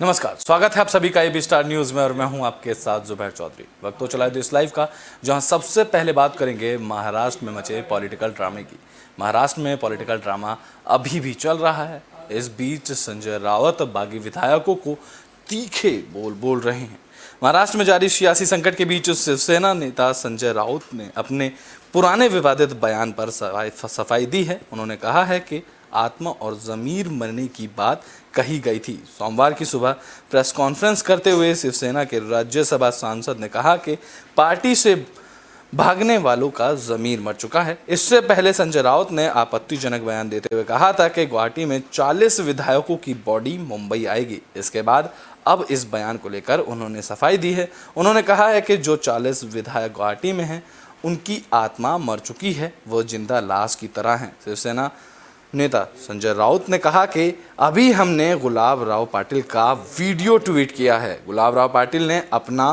नमस्कार, स्वागत है आप सभी का एबी स्टार न्यूज में और मैं हूं आपके साथ जुबैर चौधरी। वक्त तो चला है देश लाइव का, जहां सबसे पहले बात करेंगे महाराष्ट्र में मचे पॉलिटिकल ड्रामे की। महाराष्ट्र में पॉलिटिकल ड्रामा अभी भी चल रहा है। इस बीच संजय राउत बागी विधायकों को तीखे बोल बोल रहे हैं। महाराष्ट्र में जारी सियासी संकट के बीच शिवसेना नेता संजय राउत ने अपने पुराने विवादित बयान पर सफाई दी है। उन्होंने कहा है कि आत्मा और ज़मीर मरने की बात कही गई थी। सोमवार की सुबह प्रेस कॉन्फ्रेंस करते हुए शिवसेना के राज्यसभा सांसद ने कहा कि पार्टी से भागने वालों का ज़मीर मर चुका है। इससे पहले संजय राउत ने आपत्तिजनक बयान देते हुए कहा था कि गुवाहाटी में 40 विधायकों की बॉडी मुंबई आएगी। इसके बाद अब इस बयान को लेकर उन्होंने सफाई दी है। उन्होंने कहा है कि जो 40 विधायक गुवाहाटी में हैं उनकी आत्मा मर चुकी है, वो जिंदा लाश की तरह हैं। शिवसेना नेता संजय राउत ने कहा कि अभी हमने गुलाब राव पाटिल का वीडियो ट्वीट किया है। गुलाब राव पाटिल ने अपना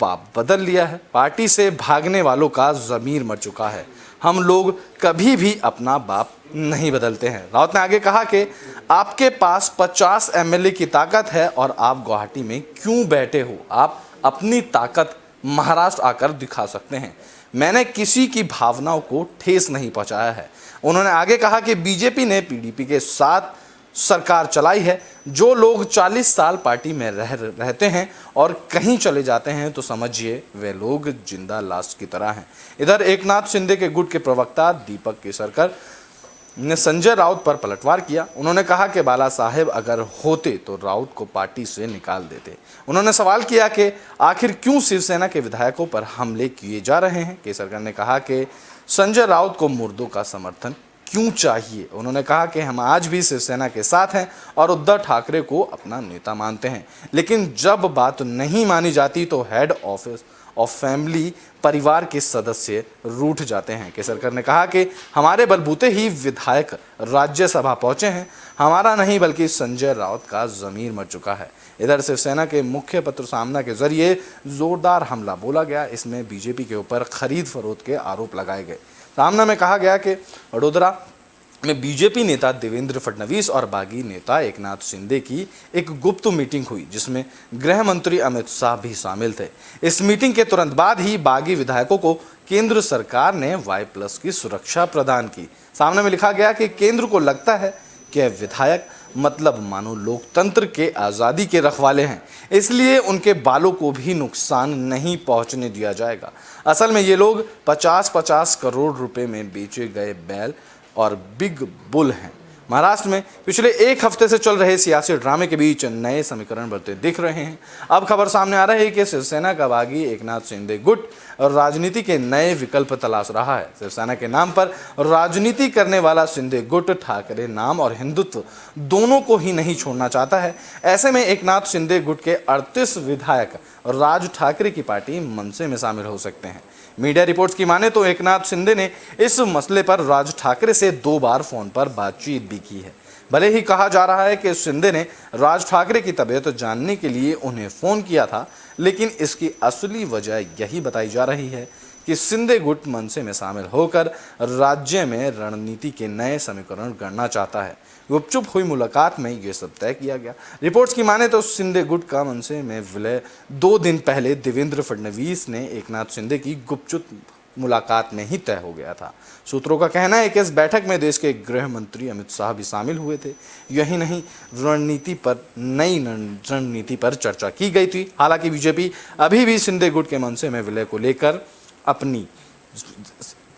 बाप बदल लिया है। पार्टी से भागने वालों का ज़मीर मर चुका है। हम लोग कभी भी अपना बाप नहीं बदलते हैं। राउत ने आगे कहा कि आपके पास 50 एमएलए की ताकत है और आप गुवाहाटी में क्यों बैठे हो? आप अपनी ताकत महाराष्ट्र आकर दिखा सकते हैं। मैंने किसी की भावनाओं को ठेस नहीं पहुंचाया है। उन्होंने आगे कहा कि बीजेपी ने पीडीपी के साथ सरकार चलाई है। जो लोग 40 साल पार्टी में रहते हैं और कहीं चले जाते हैं तो समझिए वे लोग जिंदा लाश की तरह हैं। इधर एकनाथ शिंदे के गुट के प्रवक्ता दीपक केसरकर ने संजय राउत पर पलटवार किया। उन्होंने कहा कि बाला साहेब अगर होते तो राउत को पार्टी से निकाल देते। उन्होंने सवाल किया कि आखिर क्यों शिवसेना के विधायकों पर हमले किए जा रहे हैं। केसरकर ने कहा कि संजय राउत को मुर्दों का समर्थन क्यों चाहिए। उन्होंने कहा कि हम आज भी शिवसेना के साथ हैं और उद्धव ठाकरे को अपना नेता मानते हैं, लेकिन जब बात नहीं मानी जाती तो हेड ऑफिस और फैमिली परिवार के सदस्य रूठ जाते हैं। केसरकर ने कहा कि हमारे बलबूते ही विधायक राज्यसभा पहुंचे हैं। हमारा नहीं बल्कि संजय राउत का ज़मीर मर चुका है। इधर शिवसेना के मुख्य पत्र सामना के जरिए जोरदार हमला बोला गया। इसमें बीजेपी के ऊपर खरीद फरोख्त के आरोप लगाए गए। सामना में कहा गया कि वडोदरा में बीजेपी नेता देवेंद्र फडणवीस और बागी नेता एकनाथ शिंदे की एक गुप्त मीटिंग हुई, जिसमें गृह मंत्री अमित शाह भी शामिल थे। इस मीटिंग के तुरंत बाद ही बागी विधायकों को केंद्र सरकार ने Y+ की सुरक्षा प्रदान की। सामने में लिखा गया कि केंद्र को लगता है कि विधायक मतलब मानो लोकतंत्र के आज़ादी के रखवाले हैं, इसलिए उनके बालों को भी नुकसान नहीं पहुंचने दिया जाएगा। असल में ये लोग 50-50 करोड़ रुपए में बेचे गए बैल और बिग बुल हैं। महाराष्ट्र में पिछले एक हफ्ते से चल रहे सियासी ड्रामे के बीच नए समीकरण बनते दिख रहे हैं। अब खबर सामने आ रही है कि शिवसेना का बागी एकनाथ शिंदे गुट और राजनीति के नए विकल्प तलाश रहा है। शिवसेना के नाम पर राजनीति करने वाला शिंदे गुट ठाकरे नाम और हिंदुत्व दोनों को ही नहीं छोड़ना चाहता है। ऐसे में एकनाथ शिंदे गुट के 38 विधायक राज ठाकरे की पार्टी मनसे में शामिल हो सकते हैं। मीडिया रिपोर्ट्स की माने तो एकनाथ शिंदे ने इस मसले पर राज ठाकरे से 2 बार फोन पर बातचीत भी की है। भले ही कहा जा रहा है कि शिंदे ने राज ठाकरे की तबीयत जानने के लिए उन्हें फ़ोन किया था, लेकिन इसकी असली वजह यही बताई जा रही है कि शिंदे गुट मनसे में शामिल होकर राज्य में रणनीति के नए समीकरण गढ़ना चाहता है। गुपचुप हुई मुलाकात में ये सब तय किया गया। रिपोर्ट्स की माने तो शिंदे गुट का मनसे में विलय 2 दिन पहले देवेंद्र फडणवीस ने एकनाथ शिंदे की गुपचुप मुलाकात में ही तय हो गया था। सूत्रों का कहना है कि इस बैठक में देश के गृह मंत्री अमित शाह भी शामिल हुए थे। यही नहीं, नई रणनीति पर चर्चा की गई थी। हालांकि बीजेपी अभी भी शिंदे गुट के मनसे में विलय को लेकर अपनी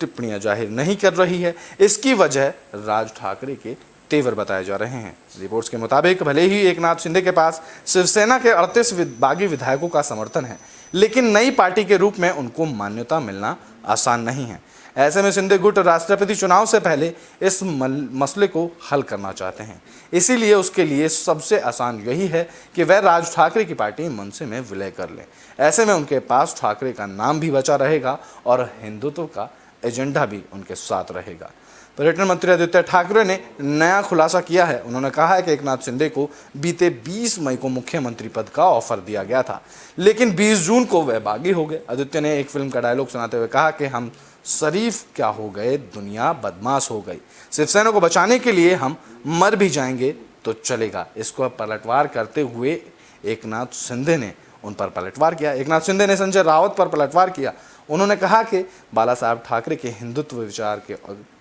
टिप्पणियां जाहिर नहीं कर रही है। इसकी वजह राज ठाकरे के तेवर बताए जा रहे हैं। रिपोर्ट्स के मुताबिक भले ही एकनाथ शिंदे के पास शिवसेना के 38 बागी विधायकों का समर्थन है, लेकिन नई पार्टी के रूप में उनको मान्यता मिलना आसान नहीं है। ऐसे में शिंदे गुट राष्ट्रपति चुनाव से पहले इस मसले को हल करना चाहते हैं। इसीलिए उसके लिए सबसे आसान यही है कि वह राज ठाकरे की पार्टी मनसे में विलय कर लें। ऐसे में उनके पास ठाकरे का नाम भी बचा रहेगा और हिंदुत्व का एजेंडा भी उनके साथ रहेगा। पर्यटन मंत्री आदित्य ठाकरे ने नया खुलासा किया है। उन्होंने कहा है कि एकनाथ शिंदे को बीते 20 मई को मुख्यमंत्री पद का ऑफर दिया गया था, लेकिन 20 जून को वह बागी हो गए। आदित्य ने एक फिल्म का डायलॉग सुनाते हुए कहा कि हम शरीफ क्या हो गए, दुनिया बदमाश हो गई। शिवसेना को बचाने के लिए हम मर भी जाएंगे तो चलेगा। इसको पलटवार करते हुए एकनाथ शिंदे ने उन पर पलटवार किया। एकनाथ शिंदे ने संजय राउत पर पलटवार किया। उन्होंने कहा कि बाला साहब ठाकरे के हिंदुत्व विचार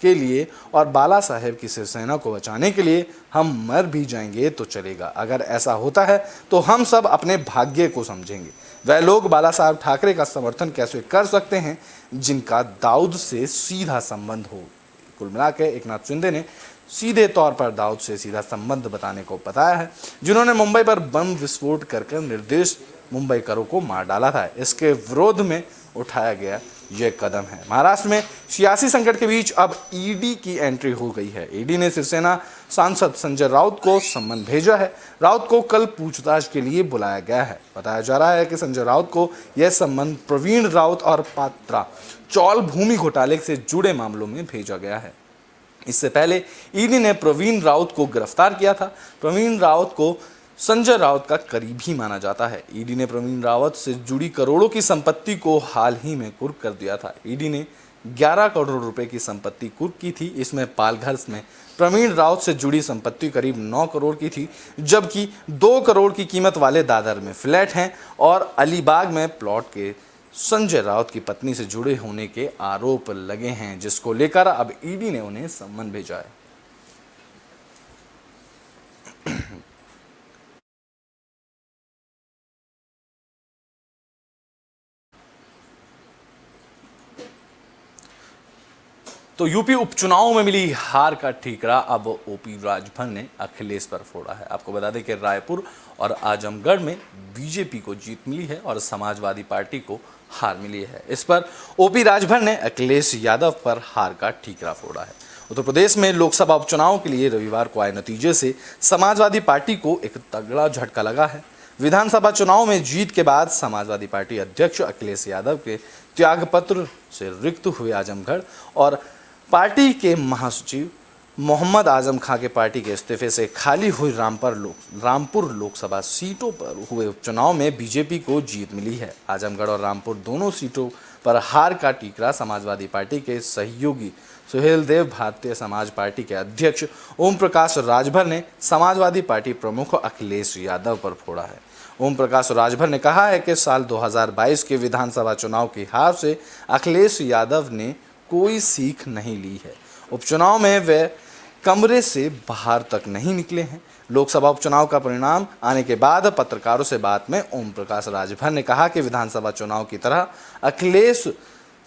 के लिए और बाला साहेब की शिवसेना को बचाने के लिए हम मर भी जाएंगे तो चलेगा। अगर ऐसा होता है तो हम सब अपने भाग्य को समझेंगे। वह लोग बाला साहब ठाकरे का समर्थन कैसे कर सकते हैं जिनका दाऊद से सीधा संबंध हो। कुल मिलाकर एकनाथ शिंदे ने सीधे तौर पर दाऊद से सीधा संबंध बताने को बताया है, जिन्होंने मुंबई पर बम विस्फोट कर निर्देश मुंबईकरों को मार डाला था। इसके विरोध में उठाया गया यह कदम है। महाराष्ट्र में सियासी संकट के बीच अब ईडी की एंट्री हो गई है। ईडी ने शिवसेना सांसद संजय राउत को सम्मन भेजा है। राउत को कल पूछताछ के लिए बुलाया गया है। बताया जा रहा है कि संजय राउत को यह सम्मन प्रवीण राउत और पात्रा चौल भूमि घोटाले से जुड़े मामलों में भेजा गया है। इससे पहले ईडी ने प्रवीण राउत को गिरफ्तार किया था। प्रवीण राउत को संजय राउत का करीबी माना जाता है। ईडी ने प्रवीण रावत से जुड़ी करोड़ों की संपत्ति को हाल ही में कुर्क कर दिया था। ईडी ने 11 करोड़ रुपए की संपत्ति कुर्क की थी। इसमें पालघर में प्रवीण राउत से जुड़ी संपत्ति करीब 9 करोड़ की थी, जबकि 2 करोड़ की कीमत वाले दादर में फ्लैट हैं और अलीबाग में प्लॉट के संजय राउत की पत्नी से जुड़े होने के आरोप लगे हैं, जिसको लेकर अब ईडी ने उन्हें सम्मन भेजा है। तो यूपी उपचुनाव में मिली हार का ठीकरा अब ओपी राजभर ने अखिलेश पर फोड़ा है। आपको बता दें कि रायपुर और आजमगढ़ में बीजेपी को जीत मिली है और समाजवादी पार्टी को हार मिली है। इस पर ओपी राजभर ने अखिलेश यादव पर हार का ठीकरा फोड़ा है। उत्तर प्रदेश में लोकसभा उपचुनाव के लिए रविवार को आए नतीजे से समाजवादी पार्टी को एक तगड़ा झटका लगा है। विधानसभा चुनाव में जीत के बाद समाजवादी पार्टी अध्यक्ष अखिलेश यादव के त्यागपत्र से रिक्त हुए आजमगढ़ और पार्टी के महासचिव मोहम्मद आजम खां के पार्टी के इस्तीफे से खाली हुई रामपुर लोकसभा सीटों पर हुए उपचुनाव में बीजेपी को जीत मिली है। आजमगढ़ और रामपुर दोनों सीटों पर हार का ठीकरा समाजवादी पार्टी के सहयोगी सुहेलदेव भारतीय समाज पार्टी के अध्यक्ष ओम प्रकाश राजभर ने समाजवादी पार्टी प्रमुख अखिलेश यादव पर फोड़ा है। ओम प्रकाश राजभर ने कहा है कि साल 2022 के विधानसभा चुनाव की हार से अखिलेश यादव ने कोई सीख नहीं ली है। उपचुनाव में वे कमरे से बाहर तक नहीं निकले हैं। लोकसभा उपचुनाव का परिणाम आने के बाद पत्रकारों से बात में ओम प्रकाश राजभर ने कहा कि विधानसभा चुनाव की तरह अखिलेश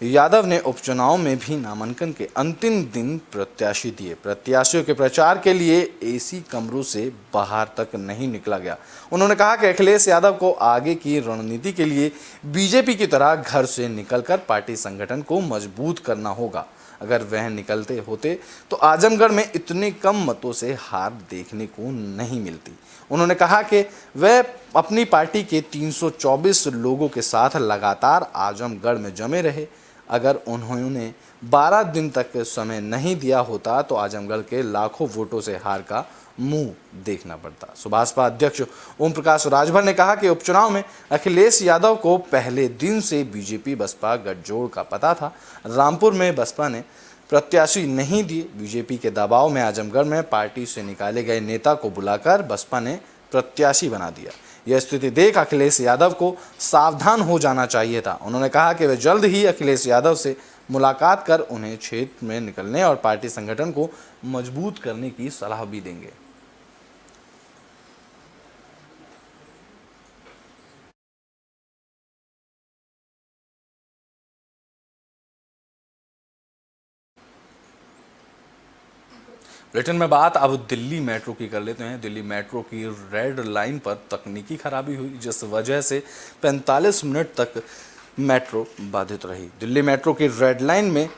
यादव ने उपचुनाव में भी नामांकन के अंतिम दिन प्रत्याशी दिए। प्रत्याशियों के प्रचार के लिए एसी कमरों से बाहर तक नहीं निकला गया। उन्होंने कहा कि अखिलेश यादव को आगे की रणनीति के लिए बीजेपी की तरह घर से निकलकर पार्टी संगठन को मजबूत करना होगा। अगर वह निकलते होते तो आजमगढ़ में इतने कम मतों से हार देखने को नहीं मिलती। उन्होंने कहा कि वह अपनी पार्टी के 324 लोगों के साथ लगातार आजमगढ़ में जमे रहे। अगर उन्होंने 12 दिन तक समय नहीं दिया होता तो आजमगढ़ के लाखों वोटों से हार का मुंह देखना पड़ता। सुभाषपा अध्यक्ष ओम प्रकाश राजभर ने कहा कि उपचुनाव में अखिलेश यादव को पहले दिन से बीजेपी बसपा गठजोड़ का पता था। रामपुर में बसपा ने प्रत्याशी नहीं दिए। बीजेपी के दबाव में आजमगढ़ में पार्टी से निकाले गए नेता को बुलाकर बसपा ने प्रत्याशी बना दिया। यह स्थिति देख अखिलेश यादव को सावधान हो जाना चाहिए था। उन्होंने कहा कि वे जल्द ही अखिलेश यादव से मुलाकात कर उन्हें क्षेत्र में निकलने और पार्टी संगठन को मजबूत करने की सलाह भी देंगे। ब्रिटेन में बात अब दिल्ली मेट्रो की कर लेते हैं। दिल्ली मेट्रो की रेड लाइन पर तकनीकी खराबी हुई, जिस वजह से 45 मिनट तक मेट्रो बाधित रही। दिल्ली मेट्रो की रेड लाइन में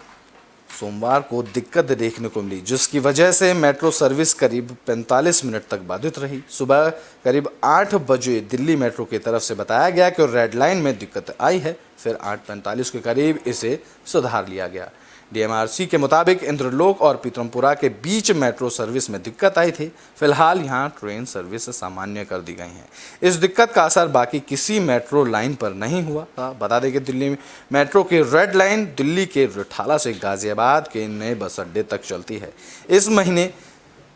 सोमवार को दिक्कत देखने को मिली, जिसकी वजह से मेट्रो सर्विस करीब 45 मिनट तक बाधित रही। सुबह करीब 8 बजे दिल्ली मेट्रो की तरफ से बताया गया कि रेड लाइन में दिक्कत आई है। फिर 8:45 के करीब इसे सुधार लिया गया। डीएमआरसी के मुताबिक इंद्रलोक और पीतमपुरा के बीच मेट्रो सर्विस में दिक्कत आई थी। फिलहाल यहां ट्रेन सर्विस सामान्य कर दी गई है। इस दिक्कत का असर बाकी किसी मेट्रो लाइन पर नहीं हुआ था। बता दें कि दिल्ली मेट्रो की रेड लाइन दिल्ली के रिठाला से गाजियाबाद के नए बस अड्डे तक चलती है। इस महीने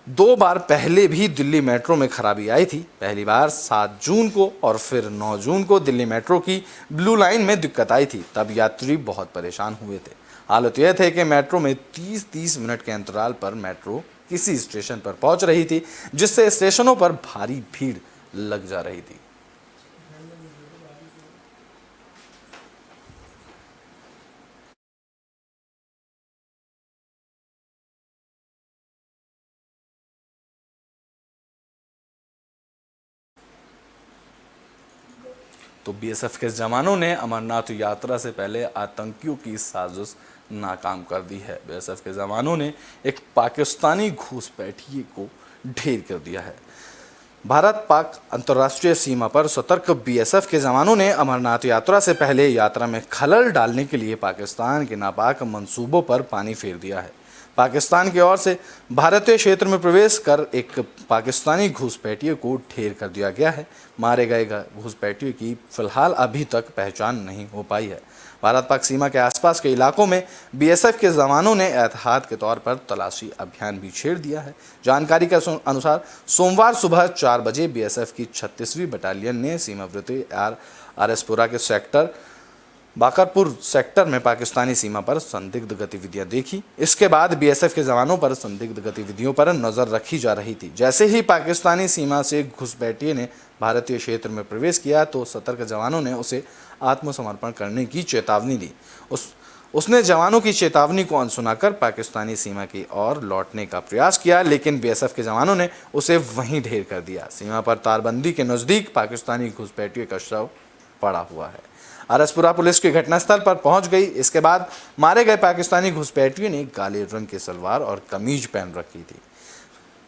दो बार पहले भी दिल्ली मेट्रो में खराबी आई थी। पहली बार 7 जून को और फिर 9 जून को दिल्ली मेट्रो की ब्लू लाइन में दिक्कत आई थी। तब यात्री बहुत परेशान हुए थे। हालत यह थे कि मेट्रो में 30-30 मिनट के अंतराल पर मेट्रो किसी स्टेशन पर पहुंच रही थी, जिससे स्टेशनों पर भारी भीड़ लग जा रही थी। तो बीएसएफ के जवानों ने अमरनाथ यात्रा से पहले आतंकियों की साजिश नाकाम कर दी है। बीएसएफ के जवानों ने एक पाकिस्तानी घुसपैठिए को ढेर कर दिया है। भारत पाक अंतर्राष्ट्रीय सीमा पर सतर्क बीएसएफ के जवानों ने अमरनाथ यात्रा से पहले यात्रा में खलल डालने के लिए पाकिस्तान के नापाक मंसूबों पर पानी फेर दिया है। पाकिस्तान की ओर से भारतीय क्षेत्र में प्रवेश कर एक पाकिस्तानी घुसपैठिए को ढेर कर दिया गया है। मारे गए घुसपैठिए की फिलहाल अभी तक पहचान नहीं हो पाई है। भारत पाक सीमा के आसपास के इलाकों में बीएसएफ के जवानों ने एहतियात के तौर पर तलाशी अभियान भी छेड़ दिया है। जानकारी के अनुसार सोमवार सुबह 4 बजे बीएसएफ की 36वीं बटालियन ने सीमावर्ती आरएसपुरा के सेक्टर बाकरपुर सेक्टर में पाकिस्तानी सीमा पर संदिग्ध गतिविधियां देखी। इसके बाद बीएसएफ के जवानों पर संदिग्ध गतिविधियों पर नजर रखी जा रही थी। जैसे ही पाकिस्तानी सीमा से घुसपैठिए ने भारतीय क्षेत्र में प्रवेश किया तो सतर्क जवानों ने उसे आत्मसमर्पण करने की चेतावनी दी। उसने जवानों की चेतावनी को अनसुना कर पाकिस्तानी सीमा की ओर लौटने का प्रयास किया, लेकिन बीएसएफ के जवानों ने उसे वहीं ढेर कर दिया। सीमा पर तारबंदी के नजदीक पाकिस्तानी घुसपैठिए का शव पड़ा हुआ है। आरएसपुरा पुलिस की घटनास्थल पर पहुंच गई। इसके बाद मारे गए पाकिस्तानी घुसपैठियों ने काले रंग की सलवार और कमीज पहन रखी थी।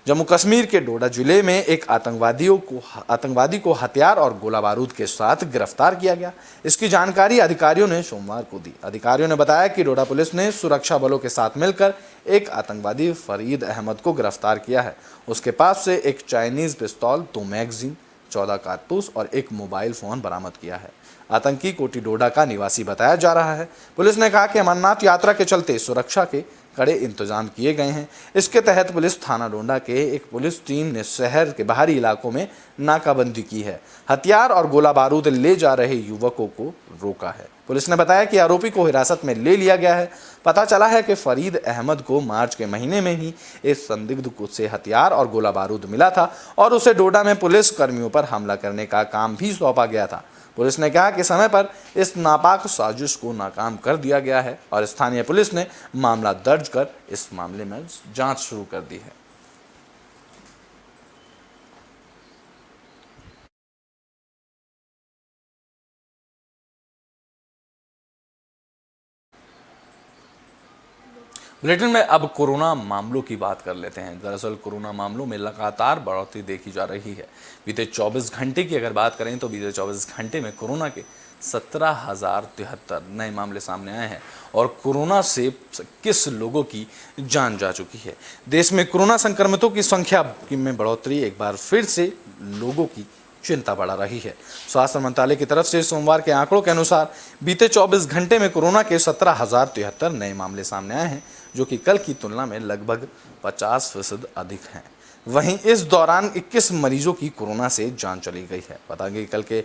जम्मू कश्मीर के डोडा जिले में एक आतंकवादी को हथियार और गोला बारूद के साथ गिरफ्तार किया गया। इसकी जानकारी अधिकारियों ने सोमवार को दी। अधिकारियों ने बताया कि डोडा पुलिस ने सुरक्षा बलों के साथ मिलकर एक आतंकवादी फरीद अहमद को गिरफ्तार किया है। उसके पास से एक चाइनीज पिस्तौल, 2 मैगजीन, 14 कारतूस और एक मोबाइल फोन बरामद किया है। आतंकी कोटी डोडा का निवासी बताया जा रहा है। पुलिस ने कहा कि अमरनाथ यात्रा के चलते सुरक्षा के कड़े इंतजाम किए गए हैं। इसके तहत पुलिस थाना डोडा के एक पुलिस टीम ने शहर के बाहरी इलाकों में नाकाबंदी की है। हथियार और गोला बारूद ले जा रहे युवकों को रोका है। पुलिस ने बताया कि आरोपी को हिरासत में ले लिया गया है। पता चला है कि फरीद अहमद को मार्च के महीने में ही इस संदिग्ध से हथियार और गोला बारूद मिला था और उसे डोडा में पुलिस कर्मियों पर हमला करने का काम भी सौंपा गया था। पुलिस ने कहा कि समय पर इस नापाक साजिश को नाकाम कर दिया गया है और स्थानीय पुलिस ने मामला दर्ज कर इस मामले में जांच शुरू कर दी है। बुलेटिन में अब कोरोना मामलों की बात कर लेते हैं। दरअसल कोरोना मामलों में लगातार बढ़ोतरी देखी जा रही है। बीते 24 घंटे की अगर बात करें तो बीते 24 घंटे में कोरोना के 17,073 नए मामले सामने आए हैं और कोरोना से 21 लोगों की जान जा चुकी है। देश में कोरोना संक्रमितों की संख्या में बढ़ोतरी एक बार फिर से लोगों की चिंता बढ़ा रही है। स्वास्थ्य मंत्रालय की तरफ से सोमवार के आंकड़ों के अनुसार बीते 24 घंटे में कोरोना के 17,073 नए मामले सामने आए हैं, जो कि कल की तुलना में लगभग 50% अधिक हैं। वहीं इस दौरान 21 मरीजों की कोरोना से जान चली गई है। बता दें कि कल के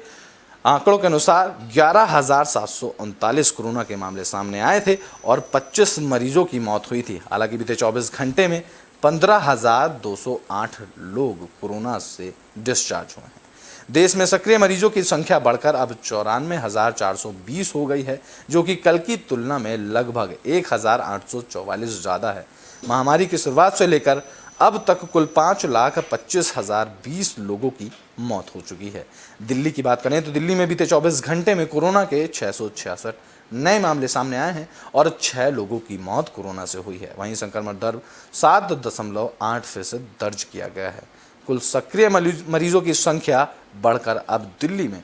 आंकड़ों के अनुसार 11,739 कोरोना के मामले सामने आए थे और 25 मरीजों की मौत हुई थी। हालांकि बीते 24 घंटे में 15,208 लोग कोरोना से डिस्चार्ज हुए हैं। देश में सक्रिय मरीजों की संख्या बढ़कर अब 94,420 हो गई है, जो कि कल की तुलना में लगभग 1,844 ज़्यादा है। महामारी की शुरुआत से लेकर अब तक कुल 5,25,020 लोगों की मौत हो चुकी है। दिल्ली की बात करें तो दिल्ली में बीते 24 घंटे में कोरोना के 666 नए मामले सामने आए हैं और 6 लोगों की मौत कोरोना से हुई है। वहीं संक्रमण दर 7.8% दर्ज किया गया है। कुल सक्रिय मरीजों की संख्या बढ़कर अब दिल्ली में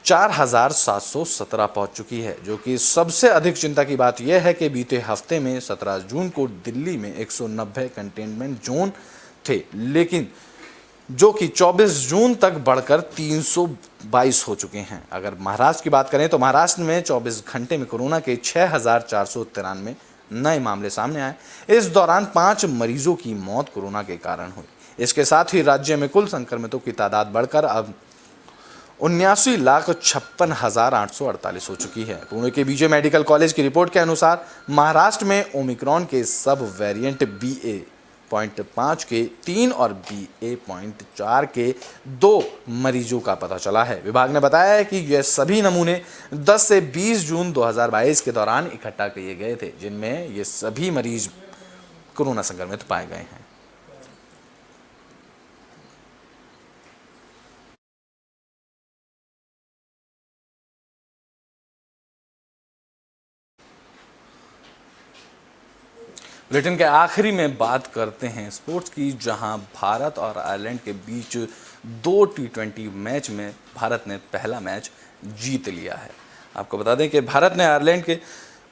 4,717 पहुंच चुकी है, जो कि सबसे अधिक चिंता की बात यह है कि बीते हफ्ते में 17 जून को दिल्ली में 190 कंटेनमेंट जोन थे, लेकिन जो कि 24 जून तक बढ़कर 322 हो चुके हैं। अगर महाराष्ट्र की बात करें तो महाराष्ट्र में 24 घंटे में कोरोना के 6,493 नए मामले सामने आए। इस दौरान 5 मरीजों की मौत कोरोना के कारण हुई। इसके साथ ही राज्य में कुल संक्रमितों की तादाद बढ़कर अब 79,56,848 हो चुकी है। पुणे के बीजे मेडिकल कॉलेज की रिपोर्ट के अनुसार महाराष्ट्र में ओमिक्रॉन के सब वेरिएंट BA.5 के 3 और BA.4 के 2 मरीजों का पता चला है। विभाग ने बताया है कि ये सभी नमूने 10 से 20 जून 2022 के दौरान इकट्ठा किए गए थे, जिनमें ये सभी मरीज कोरोना संक्रमित पाए गए हैं। बुलेटिन के आखिरी में बात करते हैं स्पोर्ट्स की, जहां भारत और आयरलैंड के बीच 2 T20 मैच में भारत ने पहला मैच जीत लिया है। आपको बता दें कि भारत ने आयरलैंड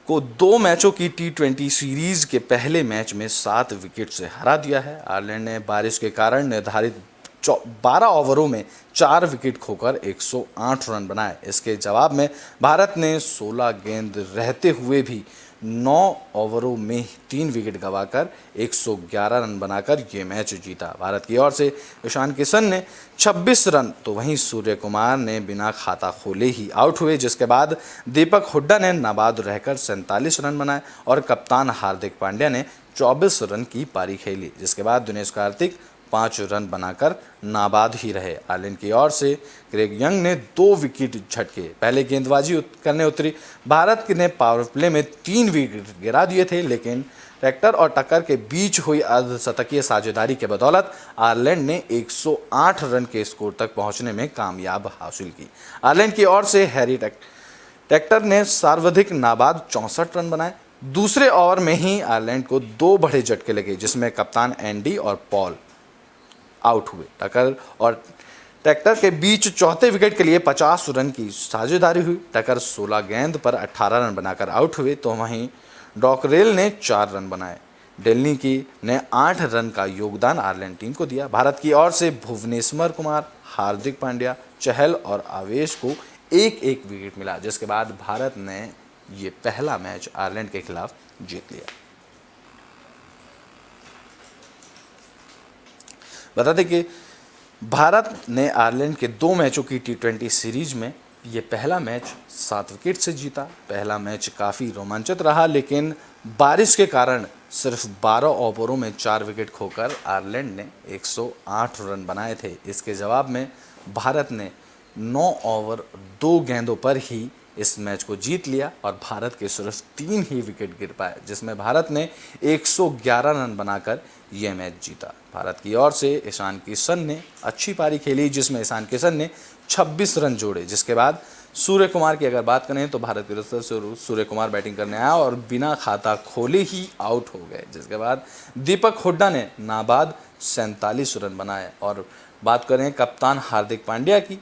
को 2 मैचों की T20 सीरीज के पहले मैच में 7 विकेट से हरा दिया है। आयरलैंड ने बारिश के कारण निर्धारित 12 ओवरों में 4 विकेट खोकर 108 रन बनाए। इसके जवाब में भारत ने 16 गेंद रहते हुए भी 9 ओवरों में 3 विकेट गंवाकर 111 रन बनाकर ये मैच जीता। भारत की ओर से ईशान किशन ने 26 रन, तो वहीं सूर्य कुमार ने बिना खाता खोले ही आउट हुए, जिसके बाद दीपक हुड्डा ने नाबाद रहकर 47 रन बनाए और कप्तान हार्दिक पांड्या ने 24 रन की पारी खेली, जिसके बाद दिनेश कार्तिक 5 रन बनाकर नाबाद ही रहे। आयरलैंड की ओर से क्रेग यंग ने 2 विकेट झटके। पहले गेंदबाजी करने उतरी भारत ने पावर प्ले में 3 विकेट गिरा दिए थे, लेकिन ट्रैक्टर और टक्कर के बीच हुई अर्धशतकीय साझेदारी के बदौलत आयरलैंड ने 108 रन के स्कोर तक पहुंचने में कामयाब हासिल की। आयरलैंड की ओर से हैरी ट्रैक्टर ने सर्वाधिक नाबाद 64 रन बनाए। दूसरे ओवर में ही आयरलैंड को 2 बड़े झटके लगे, जिसमें कप्तान एंडी और पॉल आउट हुए। टक्कर और ट्रैक्टर के बीच चौथे विकेट के लिए 50 रन की साझेदारी हुई। टक्कर 16 गेंद पर 18 रन बनाकर आउट हुए, तो वहीं डॉकरेल ने 4 रन बनाए। डेलनी ने 8 रन का योगदान आयरलैंड टीम को दिया। भारत की ओर से भुवनेश्वर कुमार, हार्दिक पांड्या, चहल और आवेश को एक एक विकेट मिला, जिसके बाद भारत ने ये पहला मैच आयरलैंड के खिलाफ जीत लिया। बता दें कि भारत ने आयरलैंड के 2 मैचों की T20 सीरीज में ये पहला मैच 7 विकेट से जीता। पहला मैच काफ़ी रोमांचक रहा, लेकिन बारिश के कारण सिर्फ 12 ओवरों में 4 विकेट खोकर आयरलैंड ने 108 रन बनाए थे। इसके जवाब में भारत ने 9 ओवर 2 गेंदों पर ही इस मैच को जीत लिया और भारत के सिर्फ 3 ही विकेट गिर पाए, जिसमें भारत ने 111 रन बनाकर यह मैच जीता। भारत की ओर से ईशान किशन ने अच्छी पारी खेली, जिसमें ईशान किशन ने 26 रन जोड़े। जिसके बाद सूर्य कुमार की अगर बात करें तो भारत की तरफ से सूर्य कुमार बैटिंग करने आया और बिना खाता खोले ही आउट हो गए। जिसके बाद दीपक हुड्डा ने नाबाद 47 रन बनाए। और बात करें कप्तान हार्दिक पांड्या की,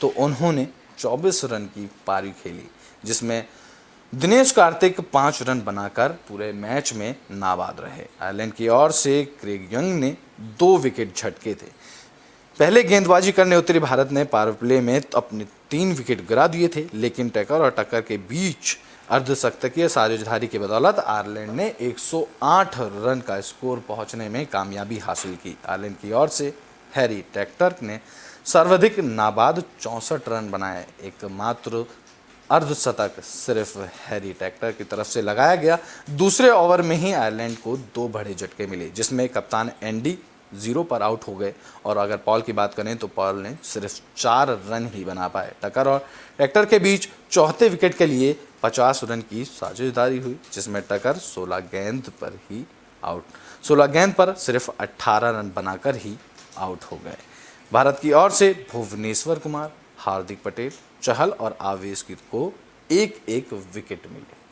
तो उन्होंने 24 रन की पारी खेली, जिसमें दिनेश कार्तिक 5 रन बनाकर पूरे मैच में नाबाद रहे। आयरलैंड की ओर से क्रेग यंग ने 2 विकेट झटके थे। पहले गेंदबाजी करने उतरी भारत ने पावर प्ले में अपने 3 विकेट गिरा दिए थे, लेकिन टक्कर और टक्कर के बीच अर्धशतकीय साझेदारी की बदौलत आयरलैंड ने 108 रन का स्कोर पहुंचने में कामयाबी हासिल की। आयरलैंड की ओर से हैरी ट्रैक्टर ने सर्वाधिक नाबाद 64 रन बनाए। एकमात्र अर्धशतक सिर्फ हैरी ट्रैक्टर की तरफ से लगाया गया। दूसरे ओवर में ही आयरलैंड को 2 बड़े झटके मिले, जिसमें कप्तान एंडी 0 पर आउट हो गए। और अगर पॉल की बात करें तो पॉल ने सिर्फ 4 रन ही बना पाए। टक्कर और ट्रैक्टर के बीच चौथे विकेट के लिए 50 रन की साझेदारी हुई, जिसमें टक्कर 16 गेंद पर सिर्फ 18 रन बनाकर ही आउट हो गए। भारत की ओर से भुवनेश्वर कुमार, हार्दिक पटेल, चहल और आवेश को एक एक विकेट मिले।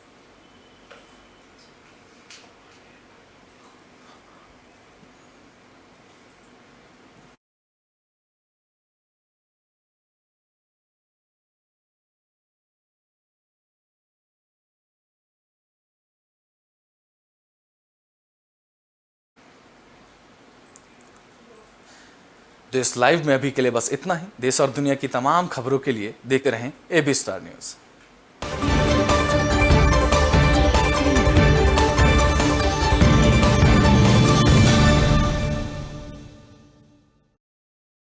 देश लाइव में अभी के लिए बस इतना ही। देश और दुनिया की तमाम खबरों के लिए देखते रहें AB स्टार न्यूज़।